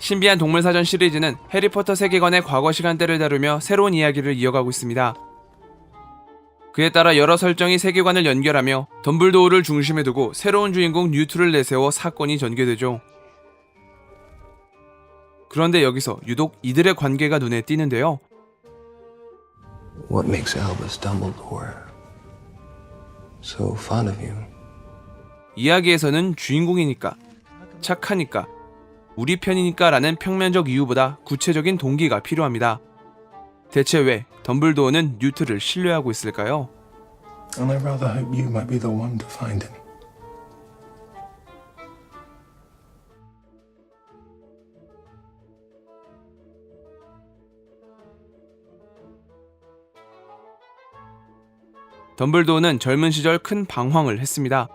신비한 동물사전 시리즈는 해리포터 세계관의 과거 시간대를 다루며 새로운 이야기를 이어가고 있습니다. 그에 따라 여러 설정이 세계관을 연결하며 덤블도어를 중심에 두고 새로운 주인공 뉴트를 내세워 사건이 전개되죠. 그런데 여기서 유독 이들의 관계가 눈에 띄는데요. What makes Albus Dumbledore so fond of you? 이야기에서는 주인공이니까, 착하니까, 우리 편이니까 라는 평면적 이유보다 구체적인 동기가 필요합니다. 대체 왜 덤블도어는 뉴트를 신뢰하고 있을까요? And I rather hope you might be the one to find him. 덤블도어는 젊은 시절 큰 방황을 했습니다.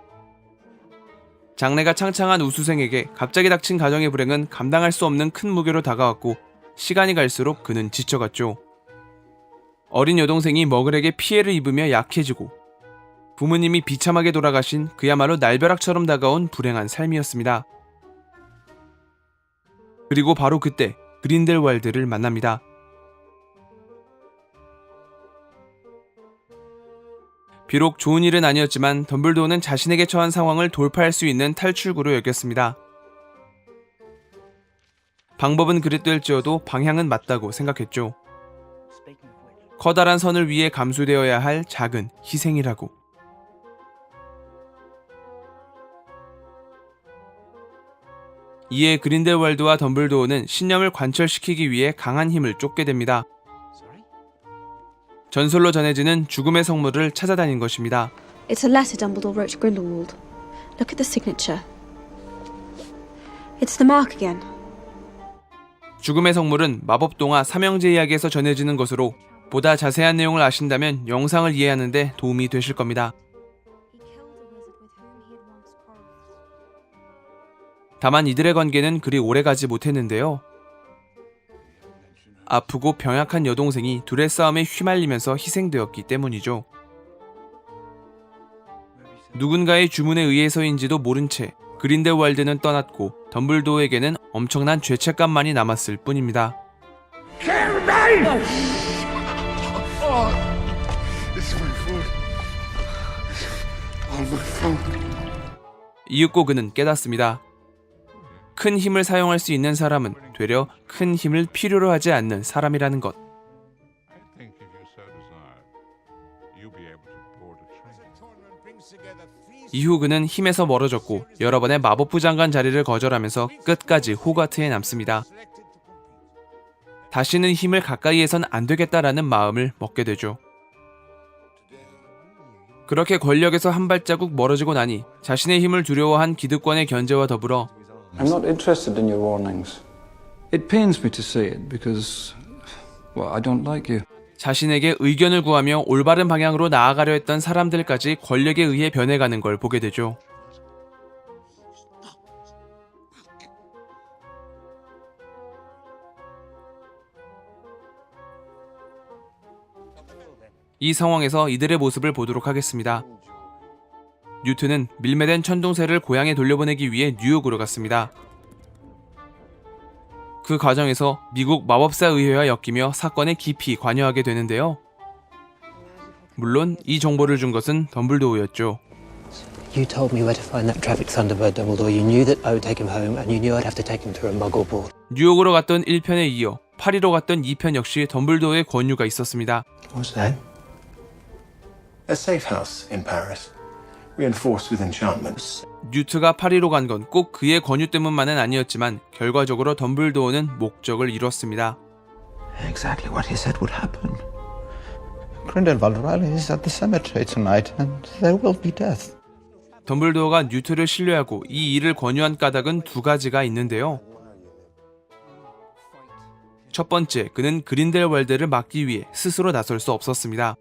장래가 창창한 우수생에게 갑자기 닥친 가정의 불행은 감당할 수 없는 큰 무게로 다가왔고 시간이 갈수록 그는 지쳐갔죠. 어린 여동생이 머글에게 피해를 입으며 약해지고 부모님이 비참하게 돌아가신 그야말로 날벼락처럼 다가온 불행한 삶이었습니다. 그리고 바로 그때 그린델왈드를 만납니다. 비록 좋은 일은 아니었지만 덤블도어는 자신에게 처한 상황을 돌파할 수 있는 탈출구로 여겼습니다. 방법은 그릇될지어도 방향은 맞다고 생각했죠. 커다란 선을 위해 감수되어야 할 작은 희생이라고. 이에 그린델왈드와 덤블도어는 신념을 관철시키기 위해 강한 힘을 쫓게 됩니다. 전설로 전해지는 죽음의 성물을 찾아다닌 것입니다. It's a letter Dumbledore wrote to Grindelwald. Look at the signature. It's the mark again. 죽음의 성물은 마법동화 삼형제 이야기에서 전해지는 것으로 보다 자세한 내용을 아신다면 영상을 이해하는 데 도움이 되실 겁니다. 다만 이들의 관계는 그리 오래가지 못했는데요. 아프고 병약한 여동생이 둘의 싸움에 휘말리면서 희생되었기 때문이죠. 누군가의 주문에 의해서인지도 모른 채 그린델왈드는 떠났고 덤블도어에게는 엄청난 죄책감만이 남았을 뿐입니다. 이윽고 그는 깨닫습니다. 큰 힘을 사용할 수 있는 사람은 되려 큰 힘을 필요로 하지 않는 사람이라는 것. 이후 그는 힘에서 멀어졌고 여러 번의 마법부 장관 자리를 거절하면서 끝까지 호가트에 남습니다. 다시는 힘을 가까이에선 안 되겠다라는 마음을 먹게 되죠. 그렇게 권력에서 한 발자국 멀어지고 나니 자신의 힘을 두려워한 기득권의 견제와 더불어 I'm not interested in your warnings. It pains me to say it because, well, I don't like you. 자신에게 의견을 구하며 올바른 방향으로 나아가려 했던 사람들까지 권력에 의해 변해가는 걸 보게 되죠. 이 상황에서 이들의 모습을 보도록 하겠습니다. 뉴트는 밀매된 천둥새를 고향에 돌려보내기 위해 뉴욕으로 갔습니다. 그 과정에서 미국 마법사 의회와 엮이며 사건에 깊이 관여하게 되는데요. 물론 이 정보를 준 것은 덤블도어였죠. You told me where to find that traffic Thunderbird, Dumbledore. You knew that I would take him home, and you knew I'd have to take him through a Muggle ball. 뉴욕으로 갔던 1편에 이어 파리로 갔던 2편 역시 덤블도어의 권유가 있었습니다. What's that? A safe house in Paris, reinforced with enchantments. 뉴트가 파리로 간 건 꼭 그의 권유 때문만은 아니었지만 결과적으로 덤블도어는 목적을 이뤘습니다. Exactly what he said would happen. Grindelwald Riley is at the cemetery tonight, and there will be death. 덤블도어가 뉴트를 신뢰하고 이 일을 권유한 까닭은 두 가지가 있는데요. 첫 번째, 그는 그린델왈드를 막기 위해 스스로 나설 수 없었습니다.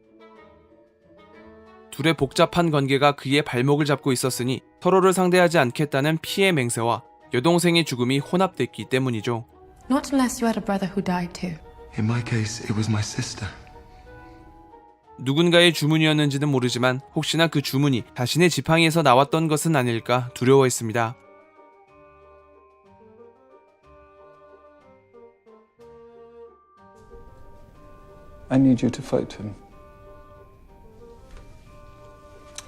둘의 복잡한 관계가 그의 발목을 잡고 있었으니 서로를 상대하지 않겠다는 피해 맹세와 여동생의 죽음이 혼합됐기 때문이죠. Not unless you had a brother who died too. In my case, it was my sister. 누군가의 주문이었는지는 모르지만 혹시나 그 주문이 자신의 지팡이에서 나왔던 것은 아닐까 두려워했습니다. I need you to fight him.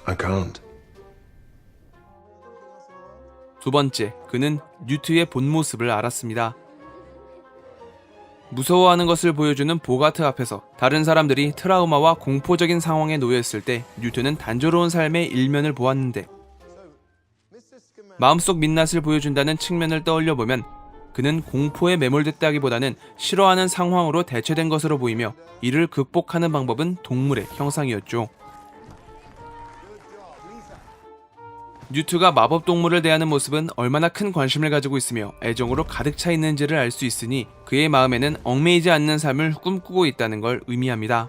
I can't. 두 번째, 그는 뉴트의 본 모습을 알았습니다. 무서워하는 것을 보여주는 보가트 앞에서 다른 사람들이 트라우마와 공포적인 상황에 놓여있을 때 뉴트는 단조로운 삶의 일면을 보았는데 마음속 민낯을 보여준다는 측면을 떠올려보면 그는 공포에 매몰됐다기보다는 싫어하는 상황으로 대체된 것으로 보이며 이를 극복하는 방법은 동물의 형상이었죠. 뉴트가 마법 동물을 대하는 모습은 얼마나 큰 관심을 가지고 있으며 애정으로 가득 차 있는지를 알 수 있으니 그의 마음에는 얽매이지 않는 삶을 꿈꾸고 있다는 걸 의미합니다.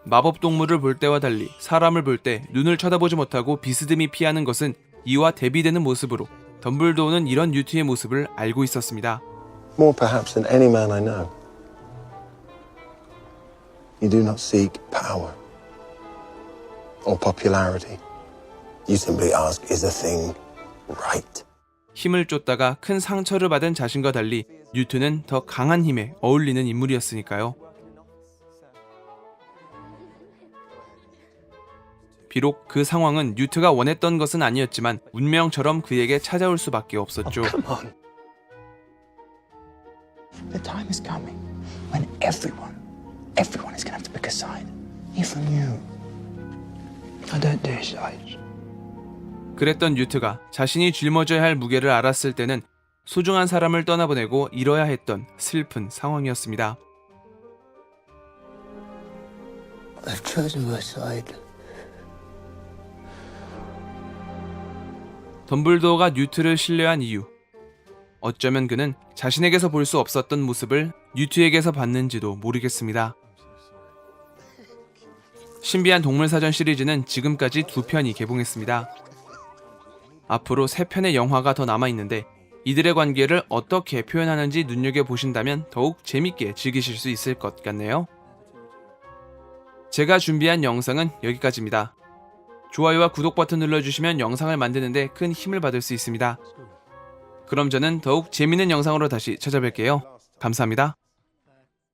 마법 동물을 볼 때와 달리 사람을 볼 때 눈을 쳐다보지 못하고 비스듬히 피하는 것은 이와 대비되는 모습으로 덤블도어는 이런 뉴트의 모습을 알고 있었습니다. More perhaps than any man I know. You do not seek power or popularity. You simply ask, is a thing right? 힘을 쫓다가 큰 상처를 받은 자신과 달리 뉴트는 더 강한 힘에 어울리는 인물이었으니까요. 비록 그 상황은 뉴트가 원했던 것은 아니었지만 운명처럼 그에게 찾아올 수밖에 없었죠. Come on. The time is coming when everyone is going to have to pick a side. Even you. I don't do sides. 그랬던 뉴트가 자신이 짊어져야 할 무게를 알았을 때는 소중한 사람을 떠나보내고 잃어야 했던 슬픈 상황이었습니다. I've chosen my side. 덤블도어가 뉴트를 신뢰한 이유. 어쩌면 그는 자신에게서 볼 수 없었던 모습을 뉴트에게서 봤는지도 모르겠습니다. 신비한 동물사전 시리즈는 지금까지 2편이 개봉했습니다. 앞으로 3편의 영화가 더 남아있는데 이들의 관계를 어떻게 표현하는지 눈여겨보신다면 더욱 재밌게 즐기실 수 있을 것 같네요. 제가 준비한 영상은 여기까지입니다. 좋아요와 구독 버튼 눌러주시면 영상을 만드는데 큰 힘을 받을 수 있습니다. 그럼 저는 더욱 재밌는 영상으로 다시 찾아뵐게요. 감사합니다.